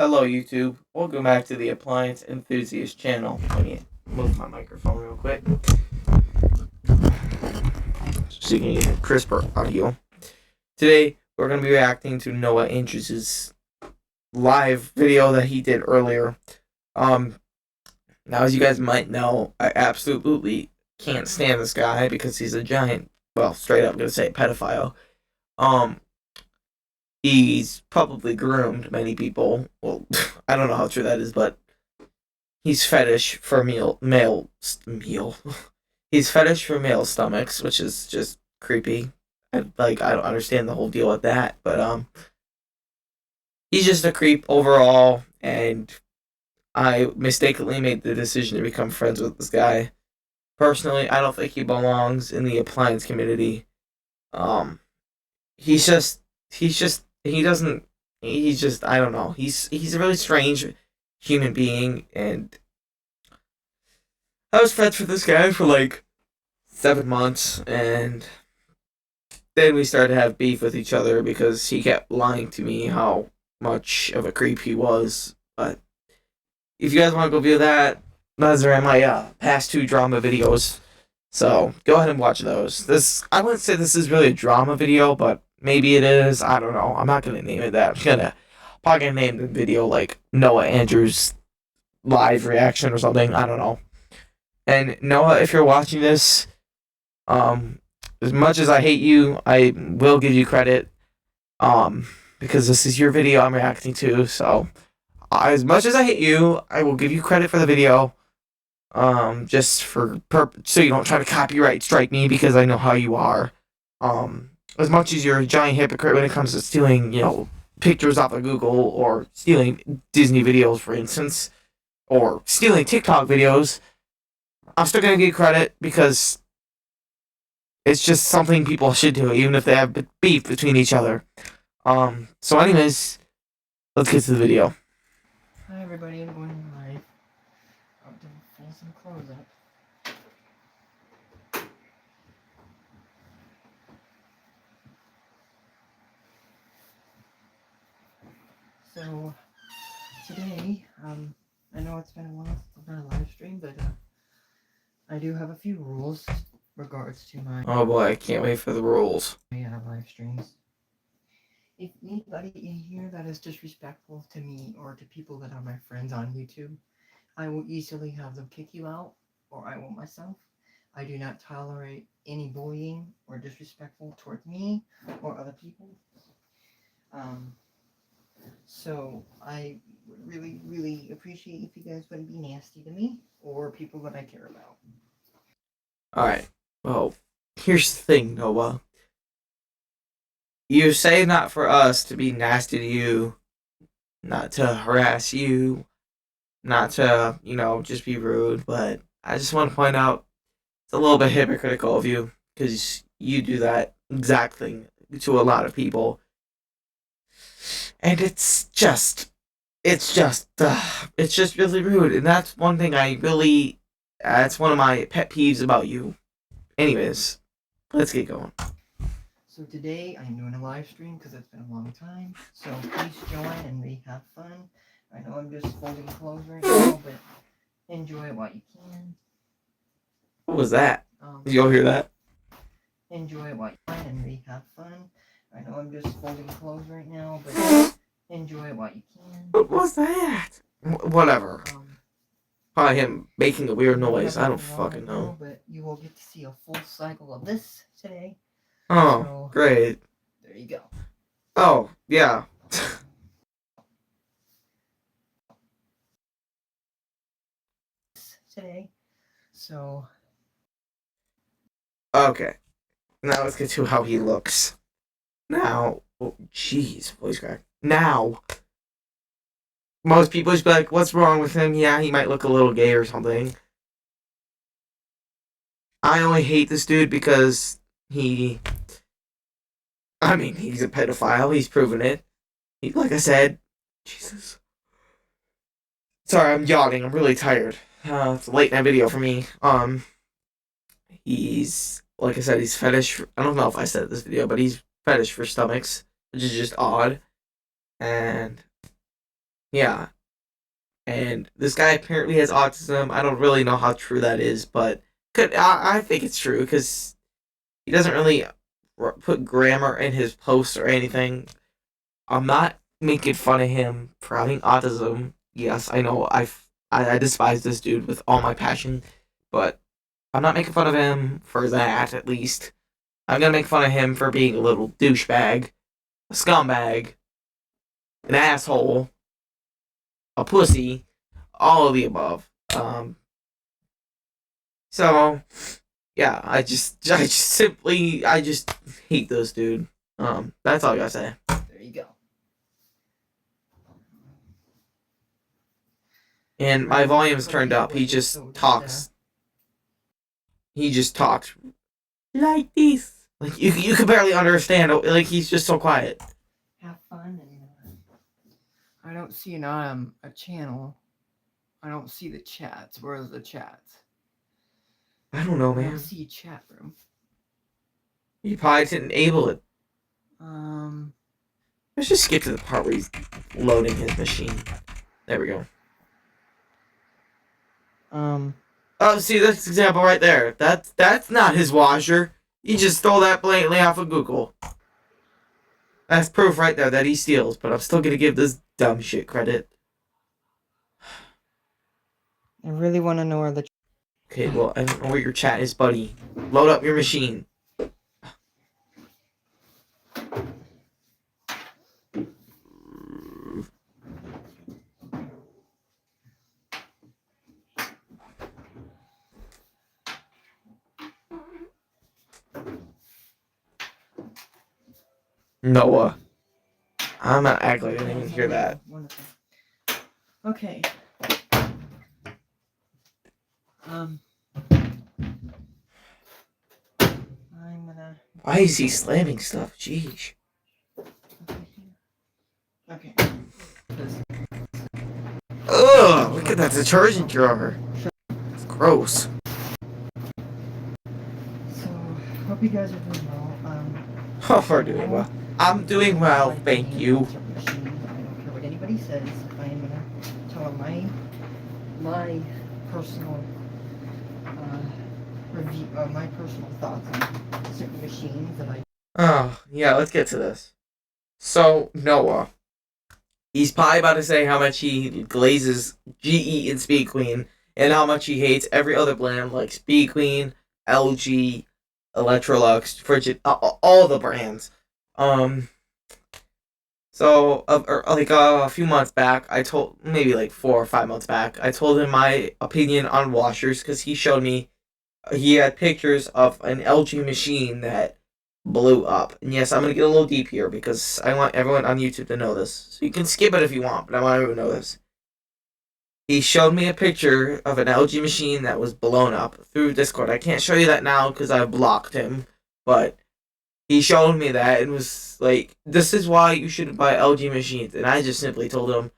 Hello YouTube, welcome back to the Appliance Enthusiast channel. Let me move my microphone real quick so you can get crisper audio. Today we're going to be reacting to Noah Andrews' live video that he did earlier. Now as you guys might know, I absolutely can't stand this guy because he's a giant, well, straight up gonna say pedophile. He's probably groomed many people. Well, I don't know how true that is, but he's fetish for male. He's fetish for male stomachs, which is just creepy. I don't understand the whole deal with that, but he's just a creep overall, and I mistakenly made the decision to become friends with this guy. Personally, I don't think he belongs in the appliance community. Um, he's just he doesn't he's just I don't know. He's a really strange human being, and I was friends with this guy for like 7 months, and then we started to have beef with each other because he kept lying to me how much of a creep he was. But if you guys want to go view that, those are in my past two drama videos. So go ahead and watch those. I wouldn't say this is really a drama video, but maybe it is. I don't know. I'm not gonna name it that. Probably gonna name the video like Noah Andrews live reaction or something. I don't know. And Noah, if you're watching this, as much as I hate you, I will give you credit. Because this is your video I'm reacting to. So as much as I hate you, I will give you credit for the video. Just for so you don't try to copyright strike me because I know how you are. As much as you're a giant hypocrite when it comes to stealing, pictures off of Google or stealing Disney videos, for instance, or stealing TikTok videos, I'm still gonna give you credit because it's just something people should do, even if they have beef between each other. So anyways, let's get to the video. Hi everybody, I'm going live. I'm going to pull some clothes up. So, today, I know it's been a while since I've done a live stream, but, I do have a few rules regards to my Oh boy, I can't wait for the rules. live streams. If anybody in here that is disrespectful to me or to people that are my friends on YouTube, I will easily have them kick you out, or I will myself. I do not tolerate any bullying or disrespectful towards me or other people. So I would really, really appreciate if you guys wouldn't be nasty to me or people that I care about. Alright, well, here's the thing, Noah. You say not for us to be nasty to you, not to harass you, not to, just be rude, but I just want to point out it's a little bit hypocritical of you because you do that exact thing to a lot of people. And it's just really rude. And that's one thing that's one of my pet peeves about you. Anyways, let's get going. So today I'm doing a live stream because it's been a long time. So please join and we have fun. I know I'm just folding clothes right now, but enjoy it while you can. What was that? Did you all hear that? Enjoy it while you can and we have fun. I know I'm just folding clothes right now, but enjoy it while you can. What was that? Whatever. Probably him making a weird noise. I don't fucking know. But you will get to see a full cycle of this today. Oh, so, great. There you go. Oh, yeah. Today. So. Okay. Now let's get to how he looks. Now, oh, jeez, voice crack. Now, most people just be like, what's wrong with him? Yeah, he might look a little gay or something. I only hate this dude because he's a pedophile. He's proven it. Like I said, Jesus. Sorry, I'm yawning. I'm really tired. It's a late night video for me. He's, like I said, he's fetish. I don't know if I said this video, but he's fetish for stomachs, which is just odd. And Yeah, and this guy apparently has autism. I don't really know how true that is, but I think it's true because he doesn't really put grammar in his posts or anything. I'm not making fun of him for having autism. Yes, I know I despise this dude with all my passion, but I'm not making fun of him for that. At least I'm gonna make fun of him for being a little douchebag, a scumbag, an asshole, a pussy, all of the above. So yeah, I just hate this dude. That's all I gotta say. There you go. And my volume's turned up. He just talks. He just talks like this. Like you can barely understand. Like he's just so quiet. Have fun. And I don't see a channel. I don't see the chats. Where's the chats? I don't know, I man. don't see a chat room. You probably didn't enable it. Um. Let's just skip to the part where he's loading his machine. There we go. Oh, see this example right there. That's not his washer. He just stole that blatantly off of Google. That's proof right there that he steals. But I'm still gonna give this dumb shit credit. I really want to know where the. Okay, well I don't know where your chat is, buddy. Load up your machine. Noah. I'm not acting like I didn't even hear that. Okay. I'm gonna. Why is he slamming stuff? Jeez. Okay. Ugh, look at that detergent drawer. It's gross. So, hope you guys are doing well. Oh, we're doing well. I'm doing well, thank you. I don't care what anybody says. I am gonna tell them my personal review, my personal thoughts on certain machines that I. Oh, yeah, let's get to this. So, Noah. He's probably about to say how much he glazes GE and Speed Queen, and how much he hates every other brand like Speed Queen, LG, Electrolux, Frigid, all the brands. Um, like a few months back, I told maybe like 4 or 5 months back, I told him my opinion on washers because he showed me he had pictures of an LG machine that blew up. And yes, I'm gonna get a little deep here because I want everyone on YouTube to know this. So you can skip it if you want, but I want everyone to know this. He showed me a picture of an LG machine that was blown up through Discord. I can't show you that now because I blocked him, but he showed me that and was like, "This is why you shouldn't buy LG machines." And I just simply told him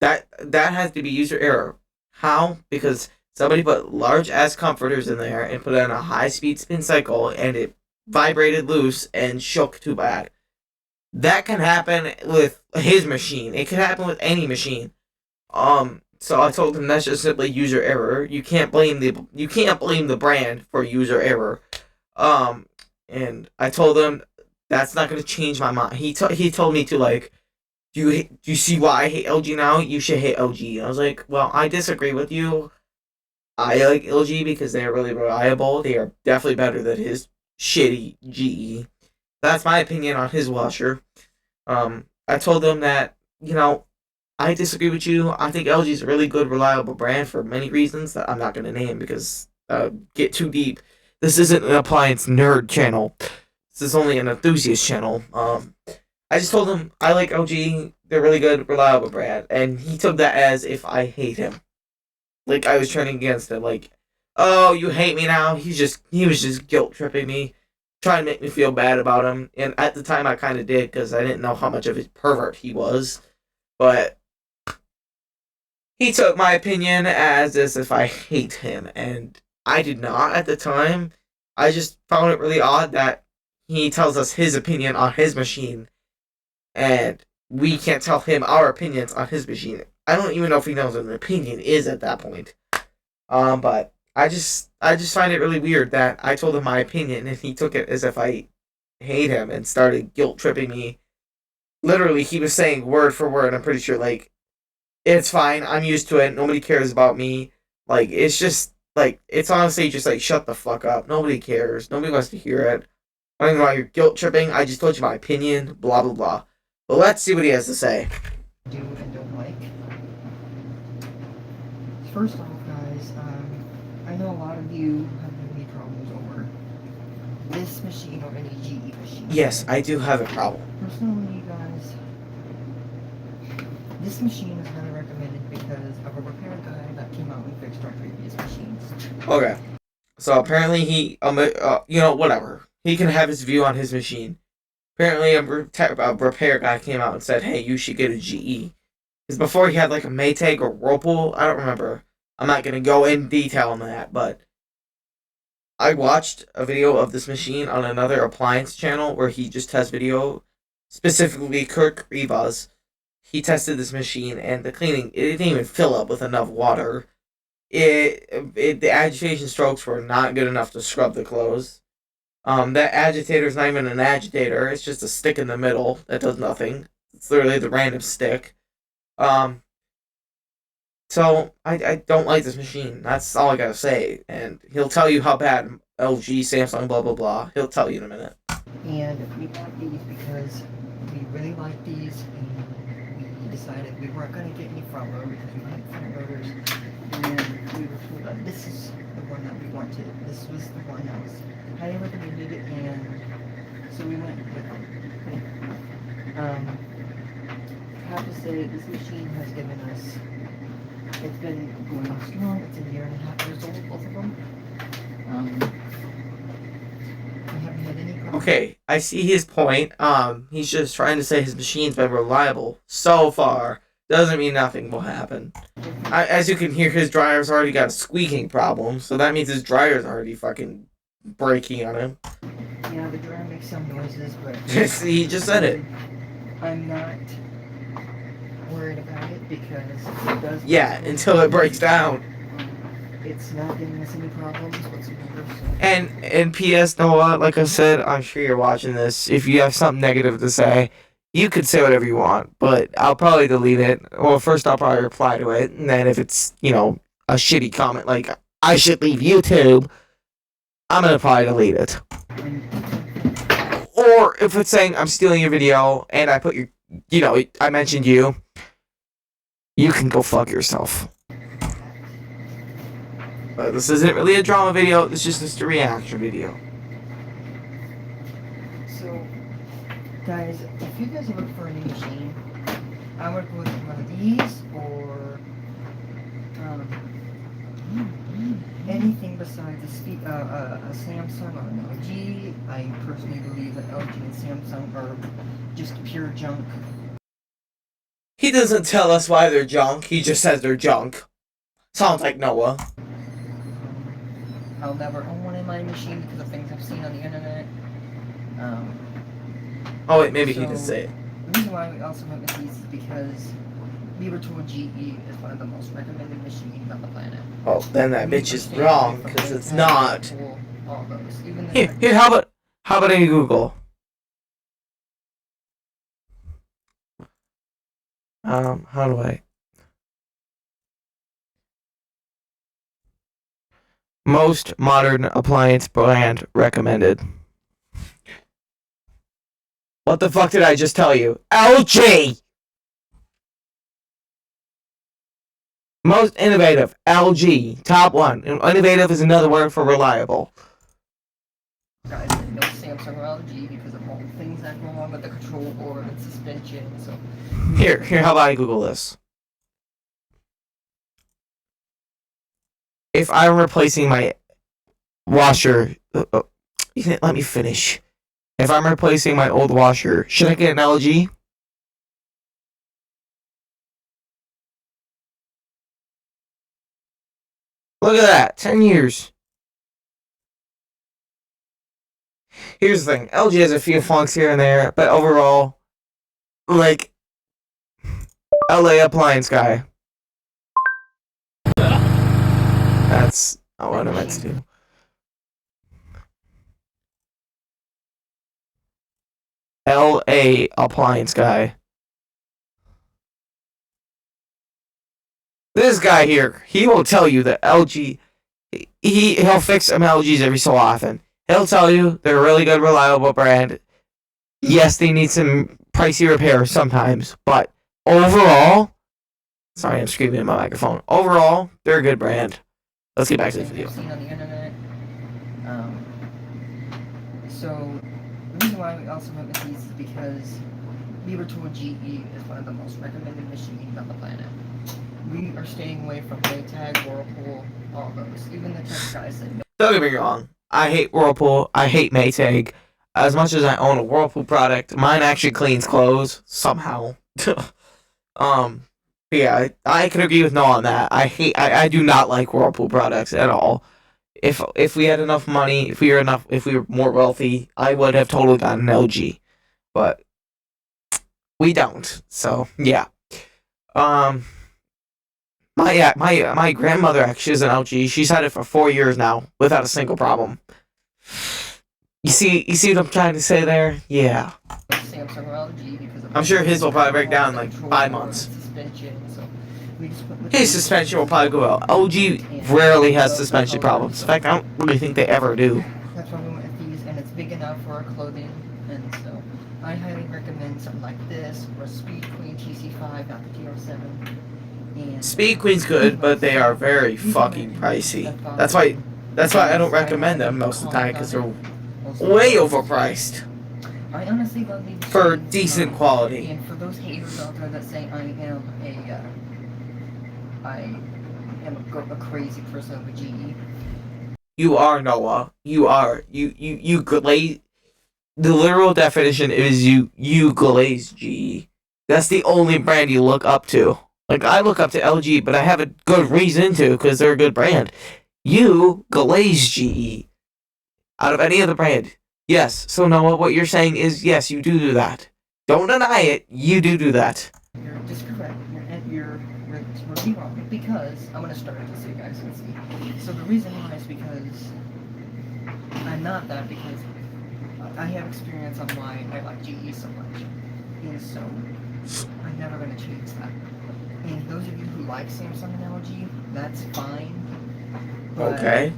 that has to be user error. How? Because somebody put large ass comforters in there and put it on a high speed spin cycle, and it vibrated loose and shook too bad. That can happen with his machine. It can happen with any machine. So I told him that's just simply user error. You can't blame the brand for user error. Um, and I told him that's not gonna change my mind. He told me to like, do you see why I hate LG now? You should hate LG. I was like, well, I disagree with you. I like LG because they're really reliable. They are definitely better than his shitty GE. That's my opinion on his washer. I told them that, I disagree with you. I think LG is a really good, reliable brand for many reasons that I'm not going to name because get too deep. This isn't an appliance nerd channel. This is only an enthusiast channel. I just told him I like LG. They're really good, reliable brand, and he took that as if I hate him. Like I was turning against him. Like, oh, you hate me now? He was just guilt tripping me, trying to make me feel bad about him. And at the time, I kind of did because I didn't know how much of a pervert he was. But he took my opinion as if I hate him, and I did not at the time. I just found it really odd that he tells us his opinion on his machine, and we can't tell him our opinions on his machine. I don't even know if he knows what an opinion is at that point. But I just find it really weird that I told him my opinion and he took it as if I hate him and started guilt tripping me. Literally, he was saying word for word. I'm pretty sure like it's fine. I'm used to it. Nobody cares about me. Like it's just like it's honestly just like shut the fuck up. Nobody cares. Nobody wants to hear it. I don't know why you're guilt tripping. I just told you my opinion. Blah blah blah. But let's see what he has to say. Do and don't like. First off, guys, I know a lot of you have any problems over this machine or any GE machine. Yes, I do have a problem. Personally, you guys, this machine is highly recommended because of a repair guy that came out and fixed our previous machines. Okay. So apparently he, whatever. He can have his view on his machine. Apparently a repair guy came out and said, hey, you should get a GE. Because before he had like a Maytag or Whirlpool. I don't remember. I'm not going to go in detail on that, but I watched a video of this machine on another appliance channel where he just tests video, specifically Kirk Rivas. He tested this machine and the cleaning, it didn't even fill up with enough water. The agitation strokes were not good enough to scrub the clothes. That agitator is not even an agitator. It's just a stick in the middle that does nothing. It's literally the random stick. So I don't like this machine. That's all I gotta say. And he'll tell you how bad LG, Samsung, blah blah blah. He'll tell you in a minute. And we bought these because we really like these, and we decided we weren't gonna get any front loader because we like front loaders. And we were told that this is the one that we wanted. This was the one that was highly recommended, and so we went with it. I have to say this machine has given us. It's been going strong. It's a 1.5 years old, both of them. We haven't had any problems. Okay, I see his point. He's just trying to say his machine's been reliable so far. Doesn't mean nothing will happen. As you can hear, his dryer's already got a squeaking problem, so that means his dryer's already fucking breaking on him. Yeah, the dryer makes some noises, but He just said it. I'm not worried about it because it does. Yeah, until it breaks down. It's not giving us any problems whatsoever. So. And P.S. Noah, like I said, I'm sure you're watching this. If you have something negative to say, you could say whatever you want, but I'll probably delete it. Well, first I'll probably reply to it, and then if it's, a shitty comment like, I should leave YouTube, I'm gonna probably delete it. Or if it's saying I'm stealing your video, and I put I mentioned you, you can go fuck yourself. But this isn't really a drama video, this is just a reaction video. So, guys, if you guys look for a new machine, I would go with one of these or anything besides a Samsung or an LG. I personally believe that LG and Samsung are just pure junk. He doesn't tell us why they're junk, he just says they're junk. Sounds like Noah. I'll never own one in my machine because of things I've seen on the internet. Oh wait, maybe he did say it. The reason why we also went with these is because we were told GE is one of the most recommended machines on the planet. Oh, then that bitch is wrong, because it's not. All those. Even Here, how about any Google? How do I? Most modern appliance brand recommended. What the fuck did I just tell you? LG! Most innovative, LG. Top one. And innovative is another word for reliable. Guys, no Samsung or LG because of all the things that go on with the control board and suspension. So Here, how about I Google this? If I'm replacing my washer, you didn't let me finish. If I'm replacing my old washer, should I get an LG? Look at that, 10 years. Here's the thing, LG has a few flunks here and there, but overall, like, LA appliance guy. That's not That what I meant to machine. do. LA appliance guy. This guy here, he will tell you that LG, he'll fix some LGs every so often. He'll tell you they're a really good, reliable brand. Yes, they need some pricey repairs sometimes, but overall, sorry, I'm screaming in my microphone. Overall, they're a good brand. Let's get back to the video. I've seen on the internet. Um, so the reason why we also went with these is because we were told GE is one of the most recommended machines on the planet. We are staying away from Maytag, Whirlpool, all those. Even the tech guys said no. Don't get me wrong. I hate Whirlpool. I hate Maytag. As much as I own a Whirlpool product, mine actually cleans clothes somehow. um, but yeah, I can agree with Noah on that. I do not like Whirlpool products at all. If we had enough money, if we were more wealthy, I would have totally gotten an LG. But we don't. So yeah. Um, my grandmother actually is an LG. She's had it for 4 years now without a single problem. You see what I'm trying to say there? Yeah. Samsung or LG because of I'm sure his will probably break down in like control 5 months. suspension. So we just went with His the- suspension will probably go well. LG rarely has suspension problems. In fact, I don't really think they ever do. That's why we went with these, and it's big enough for our clothing, and so I highly recommend something like this or a Speed Queen TC5, not the TR7. And Speed Queen's good, but they are very fucking pricey. That's why I don't recommend them most of the time because they're way overpriced I honestly love these for machines, decent quality. And for those haters out there that say I am a crazy person with GE. You are, Noah. You are. You glaze. The literal definition is you glaze GE. That's the only brand you look up to. Like, I look up to LG, but I have a good reason to because they're a good brand. You glaze GE out of any other brand. Yes. So Noah, what you're saying is yes, you do that. Don't deny it. You do that. You're just correct. You're really wrong because I'm gonna start it so you guys can see. So the reason why is because I'm not that because I have experience on why I like GE so much, and so I'm never gonna change that. And those of you who like Samsung and LG, that's fine. Okay.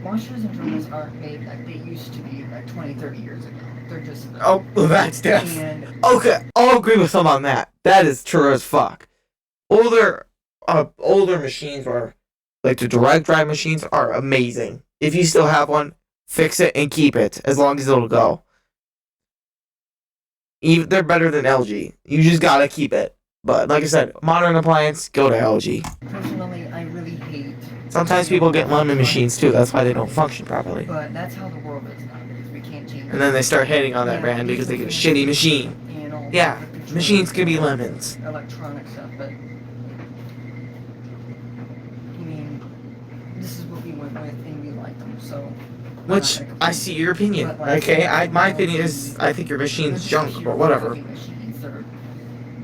Washers and dryers aren't made like they used to be like 20, 30 years ago. They're just not. Oh, that's death. And Okay, I'll agree with him on that. That is true as fuck. Older machines are like the direct drive machines are amazing. If you still have one, fix it and keep it as long as it'll go. Even they're better than LG. You just gotta keep it. But like I said, modern appliance, go to LG. personally, I really hate. Sometimes people get lemon machines too. That's why they don't function properly. But that's how the world is nowadays. We can't change. And then they start hating on that brand because they get a shitty machine. And all Yeah, the controls, machines could be lemons. electronic stuff, but I mean, this is what we went with, and we like them. So. Which I see your opinion. Okay, my opinion is I think your machine's junk, but whatever. Machines,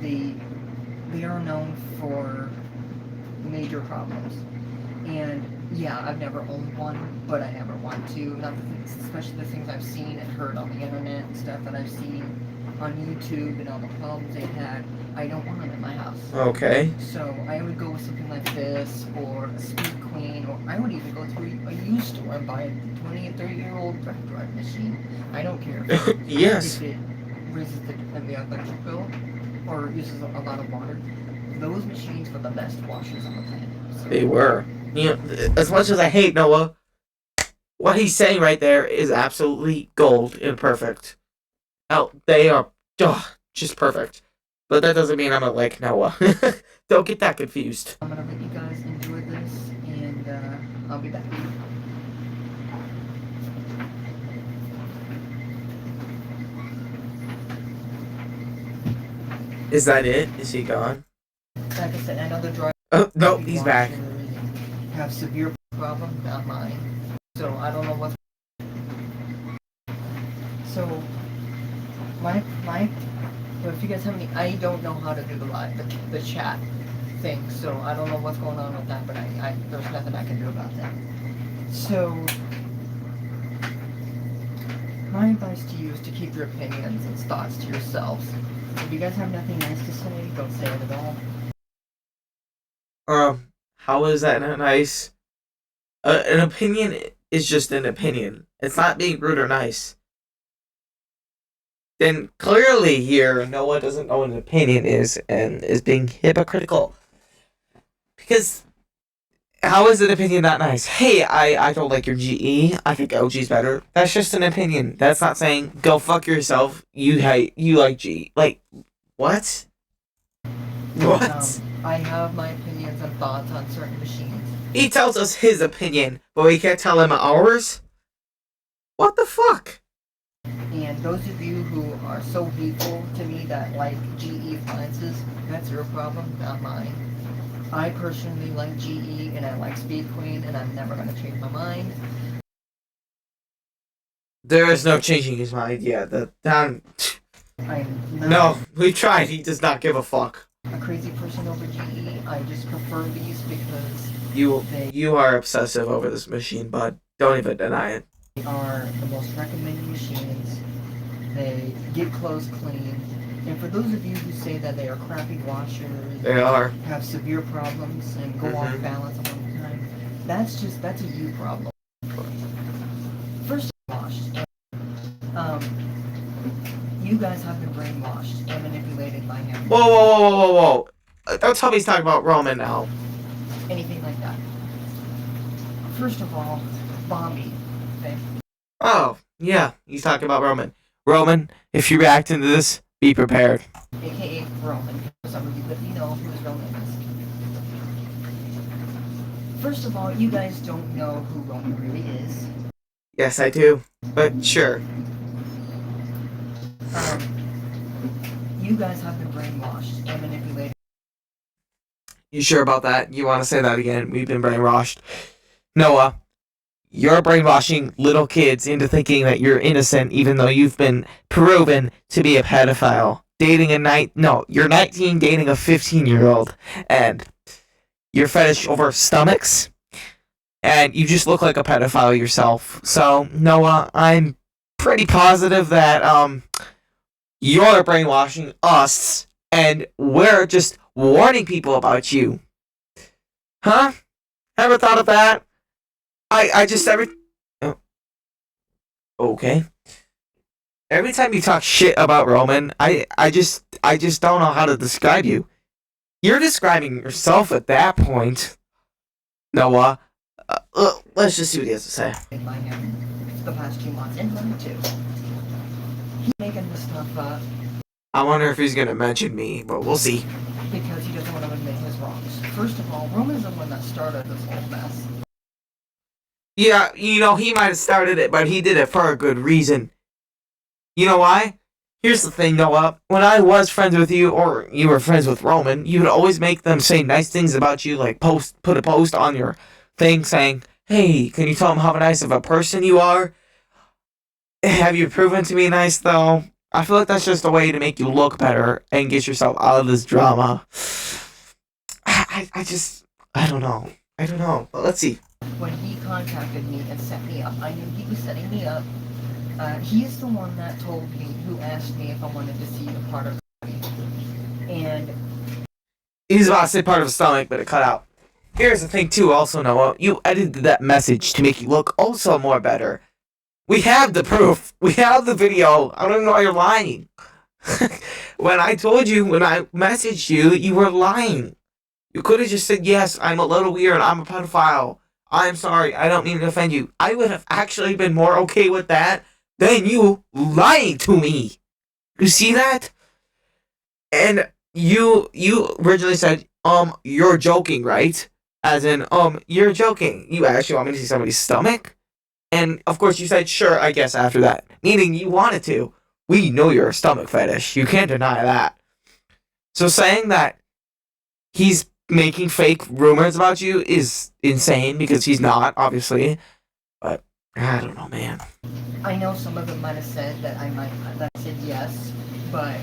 they are known for major problems. And yeah, I've never owned one, but I never want to. Not the things, especially the things I've seen and heard on the internet and stuff that I've seen on YouTube and all the problems they had. I don't want them in my house. Okay. So I would go with something like this, or a Speed Queen, or I would even go to a used store and buy a 20 and 30-year-old direct drive machine. I don't care Yes. if it raises the electric bill or uses a lot of water. Those machines were the best washers on the planet. So, They were. You know, as much as I hate Noah, what he's saying right there is absolutely gold and perfect. Oh, they are just perfect. But that doesn't mean I'm gonna like Noah. Don't get that confused. I'm gonna let you guys enjoy this, and I'll be back. Is that it? Is he gone? Like I said, another driver. Oh, no, he's back. Have severe problem, not mine. So I don't know what's. So my. So if you guys have any, I don't know how to do the chat. think. So I don't know what's going on with that, but there's nothing I can do about that. So my advice to you is to keep your opinions and thoughts to yourselves. If you guys have nothing nice to say, don't say it at all. How is that not nice? An opinion is just an opinion. It's not being rude or nice. Then clearly here, Noah doesn't know what an opinion is and is being hypocritical. Because how is an opinion not nice? Hey, I don't like your GE. I think LG's better. That's just an opinion. That's not saying go fuck yourself. You like G. Like what? What? I have my opinions and thoughts on certain machines. He tells us his opinion, but we can't tell him ours? What the fuck? And those of you who are so hateful to me that like GE appliances, that's your problem, not mine. I personally like GE and I like Speed Queen and I'm never going to change my mind. There is no changing his mind. Yeah, No, we tried. He does not give a fuck. A crazy person over GE. I just prefer these because you are obsessive over this machine, bud. Don't even deny it. They are the most recommended machines. They get clothes clean. And for those of you who say that they are crappy washers, have severe problems and go off balance all the time, that's a you problem. First, brainwashed. You guys have been brainwashed and manipulated by him. Whoa. Don't tell me he's talking about Roman now. Anything like that. First of all, Bobby. Okay? Oh, yeah, he's talking about Roman. Roman, if you react into this, be prepared. AKA Roman. For some of you that you know who his real name is. First of all, you guys don't know who Roman really is. Yes, I do. But sure. You guys have been brainwashed and manipulated. You sure about that? You want to say that again? We've been brainwashed. Noah, you're brainwashing little kids into thinking that you're innocent even though you've been proven to be a pedophile. You're 19 dating a 15-year-old and you're fetish over stomachs and you just look like a pedophile yourself. So, Noah, I'm pretty positive that you're brainwashing us and we're just warning people about you. Huh? Ever thought of that? Okay. Every time you talk shit about Roman, I just don't know how to describe you. You're describing yourself at that point. Noah, let's just see what he has to say. By him for the past 2 months and money too. He's making this stuff up. I wonder if he's gonna mention me, but we'll see. Because he doesn't want to admit his wrongs. First of all, Roman's the one that started this whole mess. Yeah, he might have started it, but he did it for a good reason. You know why? Here's the thing, Noah. When I was friends with you, or you were friends with Roman, you would always make them say nice things about you, like put a post on your thing saying, hey, can you tell them how nice of a person you are? Have you proven to be nice, though? I feel like that's just a way to make you look better and get yourself out of this drama. I don't know. But let's see. When he contacted me and set me up, I knew he was setting me up. He is the one that told me, who asked me if I wanted to see a part of me. And he's about to say part of his stomach, but it cut out. Here's the thing, too, also, Noah. You edited that message to make you look also more better. We have the proof. We have the video. I don't even know why you're lying. When I messaged you, you were lying. You could have just said, yes, I'm a little weird. I'm a pedophile. I'm sorry. I don't mean to offend you. I would have actually been more okay with that than you lying to me. You see that? And you originally said, you're joking, right? As in, you're joking. You actually want me to see somebody's stomach? And, of course, you said, sure, I guess, after that. Meaning you wanted to. We know you're a stomach fetish. You can't deny that. So saying that he's making fake rumors about you is insane, because he's not, obviously. But, I don't know, man. I know some of them might have said that I said yes, but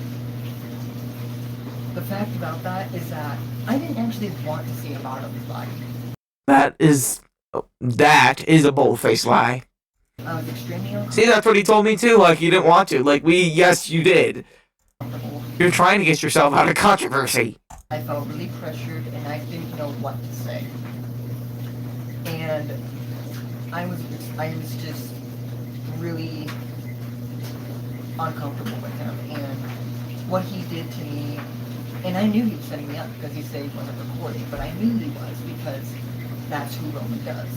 The fact about that is that I didn't actually want to see about everybody. That is a bold-faced lie. I was extremely See, that's what he told me too. Like, you didn't want to. Like, yes, you did. uncomfortable. You're trying to get yourself out of controversy. I felt really pressured and I didn't know what to say. And I was just really uncomfortable with him and what he did to me. And I knew he was setting me up because he said he wasn't recording, but I knew he was because that's who Roman does.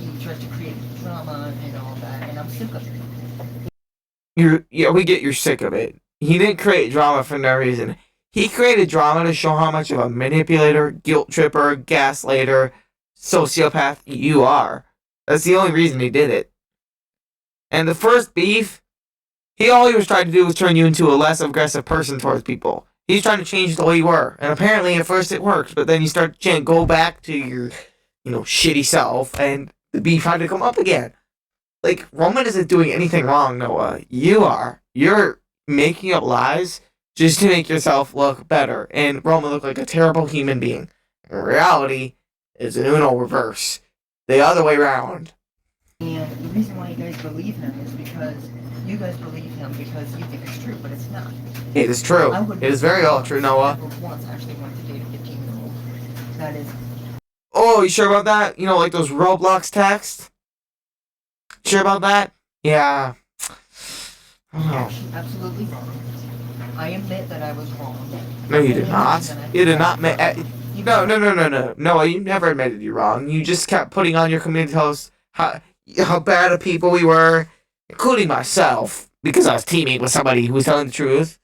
He tries to create drama and all that, and I'm sick of it. We get you're sick of it. He didn't create drama for no reason. He created drama to show how much of a manipulator, guilt tripper, gaslighter, sociopath you are. That's the only reason he did it. And the first beef, all he was trying to do was turn you into a less aggressive person towards people. He's trying to change the way you were. And apparently at first it worked, but then you start to go back to your, shitty self, and the beef had to come up again. Like, Roman isn't doing anything wrong, Noah. You are. You're making up lies just to make yourself look better, and Roman look like a terrible human being. In reality, it's an Uno reverse. The other way around. And the reason why you guys believe him is because you guys believe him because you think it's true, but it's not. It is true. It is very all true, Noah. I once actually wanted to date a 15-year-old. That is. Oh, you sure about that? Like those Roblox texts? Sure about that? Yeah. Oh. Absolutely wrong. I admit that I was wrong. No, you did not. You did not admit. No. No, you never admitted you're wrong. You just kept putting on your community posts how bad of people we were, including myself, because I was teaming with somebody who was telling the truth.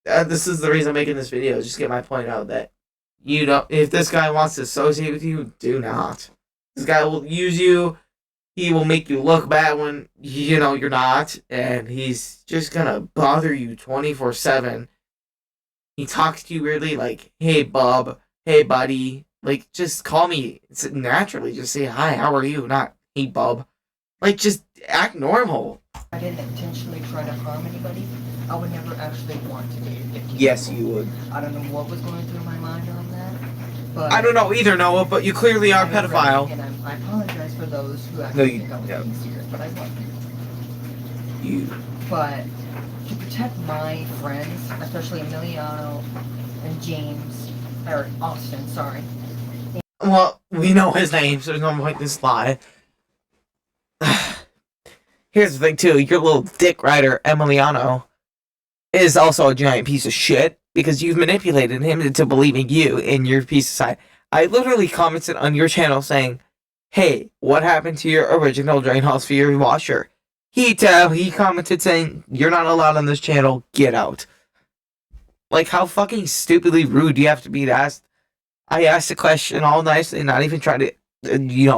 This is the reason I'm making this video, just to get my point out that if this guy wants to associate with you, do not. This guy will use you. He will make you look bad when you're not, and he's just gonna bother you 24/7. He talks to you weirdly, like, "Hey, bub, hey, buddy." Like, just call me naturally. Just say, "Hi, how are you?" Not, "Hey, bub." Like, just act normal. I didn't intentionally try to harm anybody. I would never actually want to date a 15-year-old. Yes, you would. I don't know what was going through my mind on that. But I don't know either, Noah, but you clearly are a pedophile. And I apologize for those who actually think I was being serious, but I wasn't. You. But to protect my friends, especially Emiliano and James, or Austin, sorry. Well, we know his name, so there's no point in this lie. Here's the thing, too. Your little dick rider, Emiliano, is also a giant piece of shit because you've manipulated him into believing you in your piece of side. I literally commented on your channel saying, "Hey, what happened to your original drain hole sphere washer?" He commented saying, "You're not allowed on this channel. Get out." Like, how fucking stupidly rude do you have to be to ask? I asked a question all nicely, not even trying to,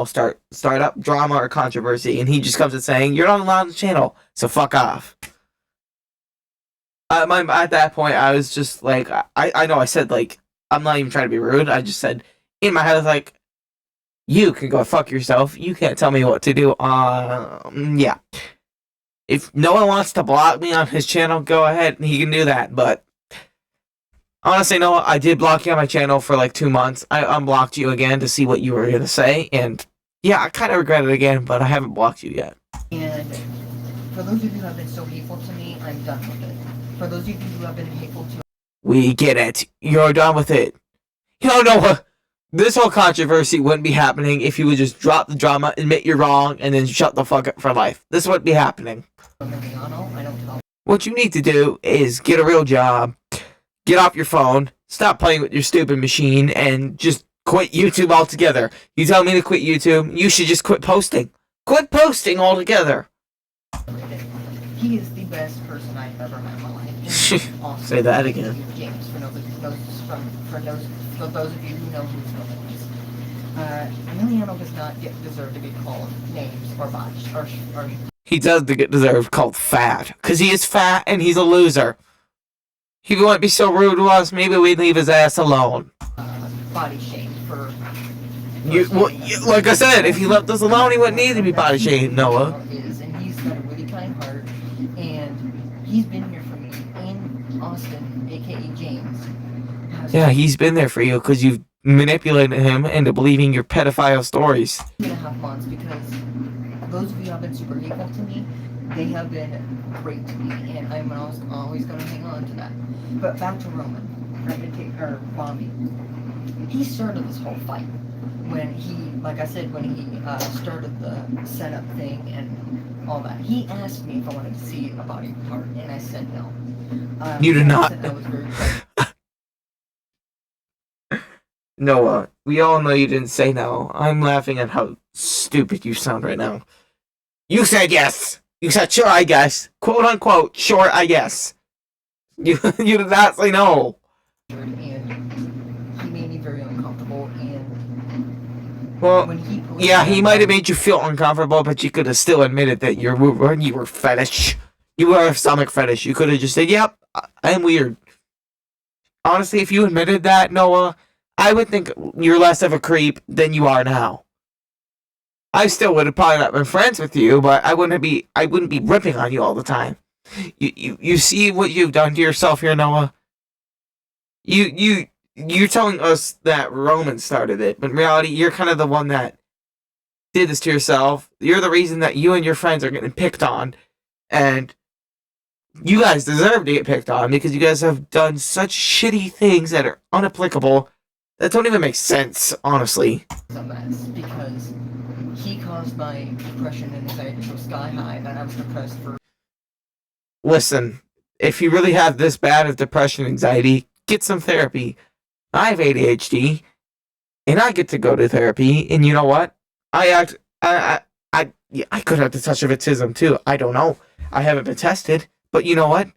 start up drama or controversy, and he just comes and saying, "You're not allowed on the channel, so fuck off." At that point, I was just like, I know I said, like, I'm not even trying to be rude. I just said, in my head, I was like, you can go fuck yourself. You can't tell me what to do. Yeah. If no one wants to block me on his channel, go ahead and he can do that. But honestly, no, I did block you on my channel for like 2 months. I unblocked you again to see what you were going to say. And yeah, I kind of regret it again, but I haven't blocked you yet. And for those of you who have been so hateful to me, I'm done with it. For those of you who have been hateful to... We get it. You're done with it. Noah, this whole controversy wouldn't be happening if you would just drop the drama, admit you're wrong, and then shut the fuck up for life. This wouldn't be happening. What you need to do is get a real job, get off your phone, stop playing with your stupid machine, and just quit YouTube altogether. You tell me to quit YouTube, you should just quit posting. Quit posting altogether. He is the best person I've ever met in my life. Awesome. Say that again. James, for those of you who know who is. Emiliano does not deserve to be called names or bodies. Or he does deserve called fat, because he is fat and he's a loser. He wouldn't be so rude to us, maybe we'd leave his ass alone. Body shamed for... like I said, if he left us alone, he wouldn't need to be body shamed, Noah. And he's got a really kind heart, and he's been here for me Austin, aka James, has Yeah, he's been there for you because you've manipulated him into believing your pedophile stories. 2.5 months because those of you who have been super hateful to me, they have been great to me, and I'm always going to hang on to that. But back to Roman, or Bobby. He started this whole fight when he, like I said, when he started the setup thing and all that. He asked me if I wanted to see a body part, and I said no. You did not. I was very close. Noah, we all know you didn't say no. I'm laughing at how stupid you sound right now. You said yes. You said sure, I guess. Quote unquote, sure, I guess. You did not say no. And he made me very uncomfortable. And well, when he might have made you feel uncomfortable, but you could have still admitted that you were fetish. You were a stomach fetish. You could have just said, "Yep, I'm weird." Honestly, if you admitted that, Noah, I would think you're less of a creep than you are now. I still would have probably not been friends with you, but I wouldn't be ripping on you all the time. You see what you've done to yourself here, Noah? You're telling us that Roman started it, but in reality, you're kind of the one that did this to yourself. You're the reason that you and your friends are getting picked on, and you guys deserve to get picked on because you guys have done such shitty things that are unapplicable that don't even make sense, honestly. It's a mess because he caused my depression and anxiety to go sky high, and I was depressed for. Listen, if you really have this bad of depression and anxiety, get some therapy. I have ADHD, and I get to go to therapy, and you know what? I could have the touch of autism too. I don't know. I haven't been tested, but you know what?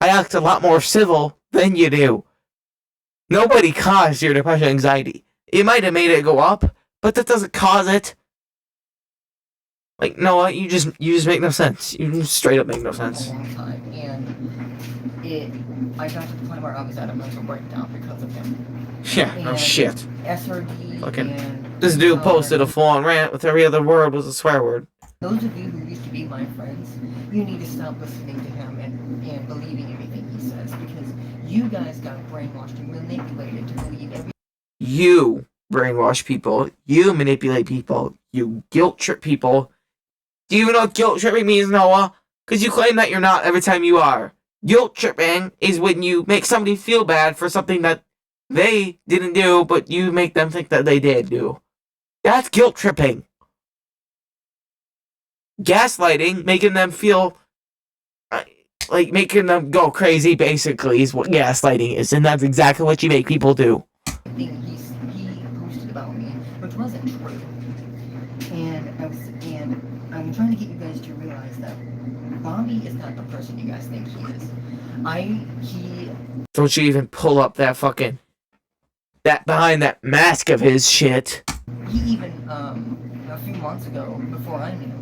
I act a lot more civil than you do. Nobody caused your depression and anxiety. It might have made it go up, but that doesn't cause it. Like, Noah, you just make no sense. You just straight up make no sense. A long time, and I got to the point where I was at a mental breakdown because of him. Yeah, no shit. SRD. Fucking and this dude posted a full-on rant with every other word was a swear word. Those of you who used to be my friends, you need to stop listening to him and believing everything he says because you guys got brainwashed and manipulated to believe everything. You brainwash people. You manipulate people. You guilt trip people. Do you even know what guilt tripping means, Noah? Because you claim that you're not every time you are. Guilt tripping is when you make somebody feel bad for something that they didn't do, but you make them think that they did do. That's guilt tripping. Gaslighting, making them feel like making them go crazy, basically, is what gaslighting is, and that's exactly what you make people do. He posted about me, which wasn't true, and I'm trying to get you guys to realize that Bobby is not the person you guys think he is. Don't you even pull up that fucking that behind that mask of his shit. He even a few months ago, before I knew,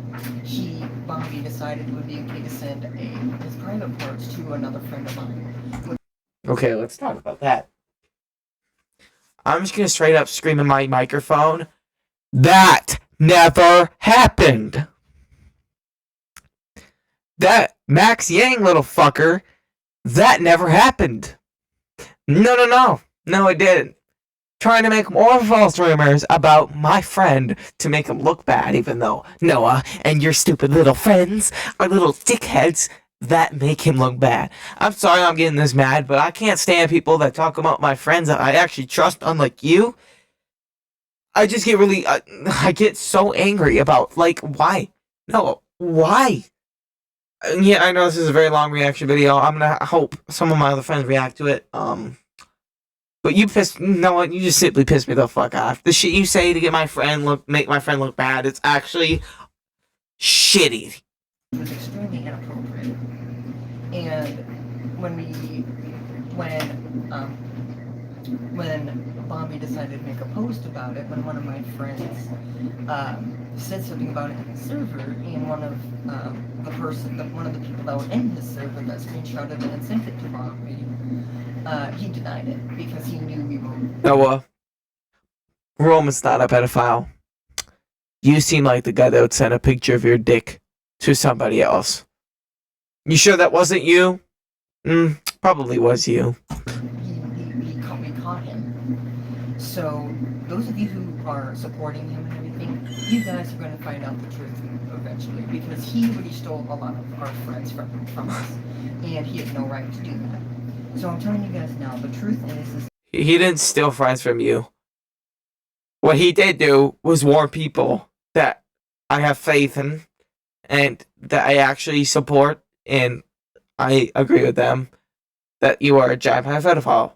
Bobby decided it would be okay to send his private parts to another friend of mine. Okay, let's talk about that. I'm just gonna straight up scream in my microphone. That never happened. That Max Yang little fucker, that never happened. No, it didn't. Trying to make more false rumors about my friend to make him look bad, even though Noah and your stupid little friends are little dickheads that make him look bad. I'm sorry I'm getting this mad, but I can't stand people that talk about my friends that I actually trust, unlike you. I just get really, I get so angry about, like, why? No, why? Yeah, I know this is a very long reaction video. I'm gonna hope some of my other friends react to it. But you know what? You just simply pissed me the fuck off. The shit you say to make my friend look bad, it's actually shitty. It was extremely inappropriate. And when Bobby decided to make a post about it, when one of my friends said something about it in the server, and one of the people that were in his server that screenshotted it and sent it to Bobby, he denied it because he knew we were. Noah, Roman's not a pedophile. You seem like the guy that would send a picture of your dick to somebody else. You sure that wasn't you? Probably was you. We caught him. So those of you who are supporting him and everything, you guys are going to find out the truth eventually, because he really stole a lot of our friends from us, and he had no right to do that. So I'm telling you guys now, the truth is He didn't steal friends from you. What he did do was warn people that I have faith in and that I actually support, and I agree with them that you are a giant pedophile.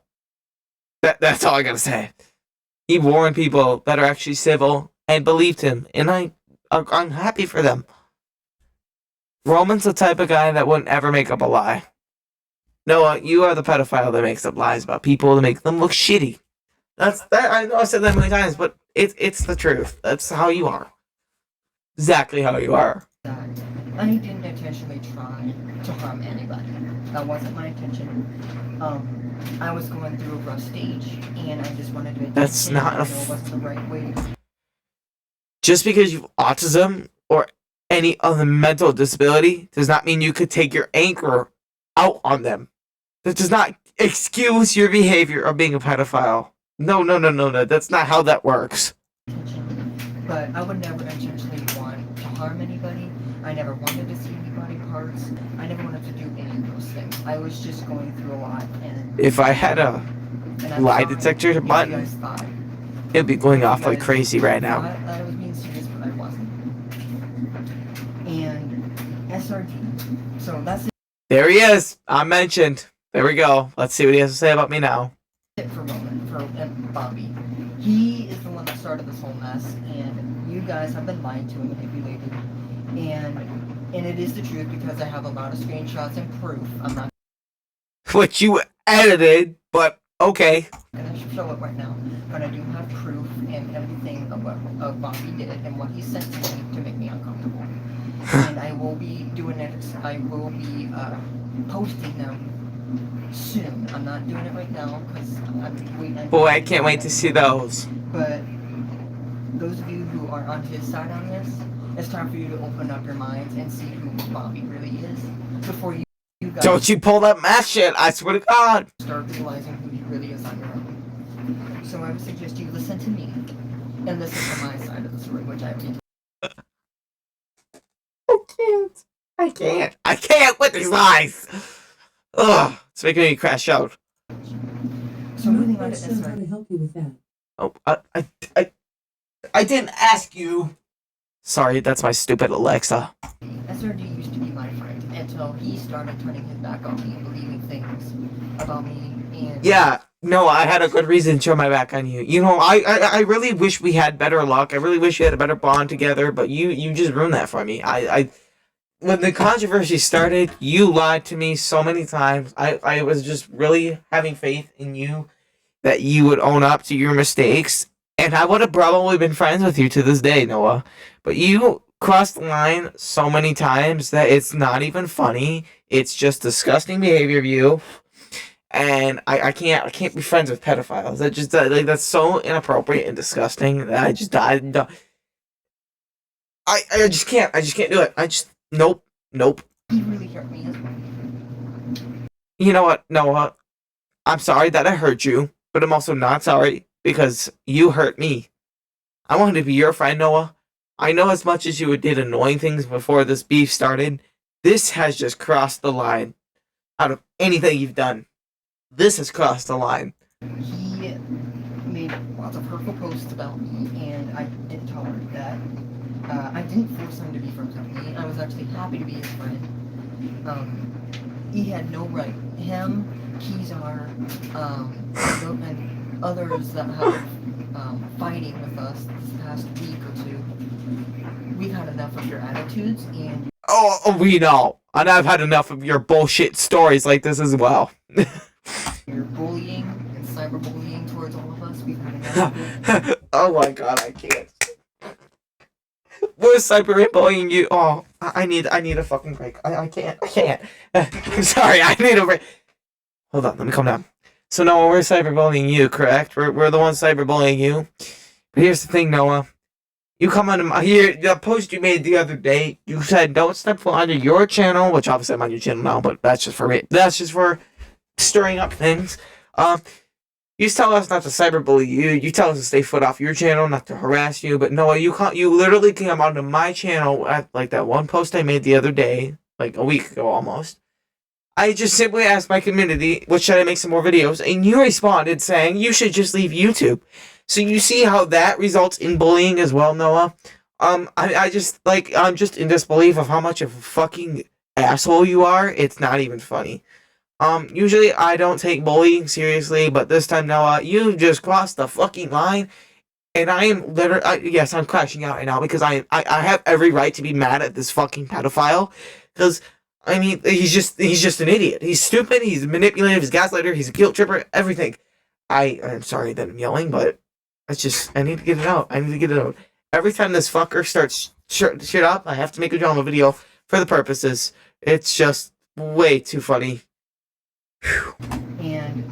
That's all I gotta say. He warned people that are actually civil and believed him, and I'm happy for them. Roman's the type of guy that wouldn't ever make up a lie. Noah, you are the pedophile that makes up lies about people to make them look shitty. That's that. I know I've said that many times, but it's the truth. That's how you are. Exactly how you are. that I didn't intentionally try to harm anybody. That wasn't my intention. I was going through a rough stage, and I just wanted to. That's not know what's the right way to. Just because you've autism or any other mental disability does not mean you could take your anger out on them. That does not excuse your behavior of being a pedophile. No. That's not how that works. But I would never intentionally want to harm anybody. I never wanted to see anybody parts. I never wanted to do any of those things. I was just going through a lot. And if I had a lie detector button, it'd be going off like crazy right now. I was being serious, but I wasn't. And SRD. So that's it. There he is. I'm mentioned. There we go. Let's see what he has to say about me now. For Roman, for Bobby. He is the one that started this whole mess, and you guys have been lied to and manipulated. And it is the truth, because I have a lot of screenshots and proof. I'm not Which you edited, but okay. gonna show it right now, but I do have proof and everything of what Bobby did and what he sent to me to make me uncomfortable. And I will be doing it. I will be posting them soon. I'm not doing it right now because I'm waiting. Boy, I can't wait to see those. But those of you who are on his side on this, it's time for you to open up your minds and see who Bobby really is before you guys don't you pull that math shit, I swear to God. Start realizing who he really is on your own. So I would suggest you listen to me and listen to my side of the story, which I already I can't with these lies. Ugh, it's making me crash out. So moving on to How to SRD. help you with that? Oh, I didn't ask you. Sorry, that's my stupid Alexa. SRD used to be my friend until he started turning his back on me and believing things about me. And Yeah, no, I had a good reason to turn my back on you. You know, I really wish we had better luck. I really wish we had a better bond together, but you just ruined that for me. When the controversy started, you lied to me so many times. I was just really having faith in you that you would own up to your mistakes, and I would have probably been friends with you to this day, Noah. But you crossed the line so many times that it's not even funny. It's just disgusting behavior of you, and I can't be friends with pedophiles. That just like that's so inappropriate and disgusting that I just can't do it. Nope. he really hurt me as well. You know what, Noah? I'm sorry that I hurt you, but I'm also not sorry because you hurt me. I wanted to be your friend, Noah. I know as much as you did annoying things before this beef started, this has just crossed the line. Out of anything you've done, this has crossed the line. He made lots of hurtful posts about me, and I didn't tolerate that. I didn't force him to be friends with me. I was actually happy to be his friend. He had no right. Him, Kezar, and others that have fighting with us this past week or two. We've had enough of your attitudes, and Oh, we know. And I've had enough of your bullshit stories like this as well. your bullying and cyberbullying towards all of us. We've had enough of it. Oh my God, I can't. We're cyberbullying you. Oh, I need a fucking break. I can't. I'm sorry, I need a break. Hold on, let me calm down. So Noah, we're cyberbullying you, correct? We're the ones cyberbullying you. But here's the thing, Noah. You come on the post you made the other day. You said don't step foot onto your channel, which obviously I'm on your channel now, but that's just for me. That's just for stirring up things. You tell us not to cyberbully you. You tell us to stay foot off your channel, not to harass you. But Noah, you can't. You literally came onto my channel at like that one post I made the other day, like a week ago almost. I just simply asked my community, "What should I make some more videos?" And you responded saying you should just leave YouTube. So you see how that results in bullying as well, Noah. I just like I'm just in disbelief of how much of a fucking asshole you are. It's not even funny. Usually I don't take bullying seriously, but this time, Noah, you just crossed the fucking line, and I am literally, yes, I'm crashing out right now because I have every right to be mad at this fucking pedophile, because, I mean, he's just an idiot. He's stupid, he's manipulative, he's a gaslighter, he's a guilt tripper, everything. I'm sorry that I'm yelling, but it's just, I need to get it out. I need to get it out. Every time this fucker starts shit up, I have to make a drama video for the purposes. It's just way too funny. And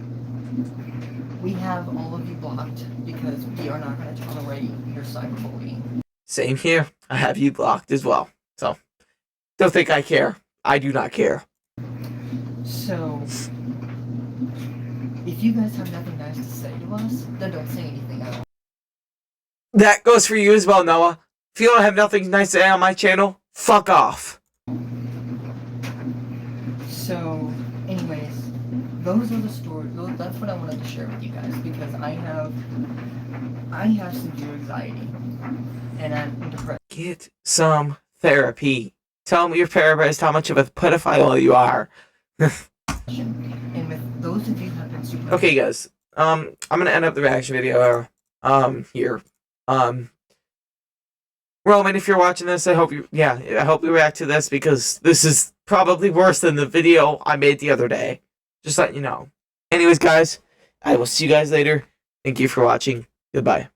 we have all of you blocked because we are not going to tolerate your cyberbullying. Same here. I have you blocked as well. So, don't think I care. I do not care. So, if you guys have nothing nice to say to us, then don't say anything at all. That goes for you as well, Noah. If you don't have nothing nice to say on my channel, fuck off. So, anyways, those are the stories. That's what I wanted to share with you guys because I have severe anxiety and I'm depressed. Get some therapy. Tell me your therapist how much of a pedophile you are. And with those of you who have been super. Okay, guys. I'm gonna end up the reaction video. Here. Roman, if you're watching this, I hope you react to this because this is probably worse than the video I made the other day. Just letting you know. Anyways, guys, I will see you guys later. Thank you for watching. Goodbye.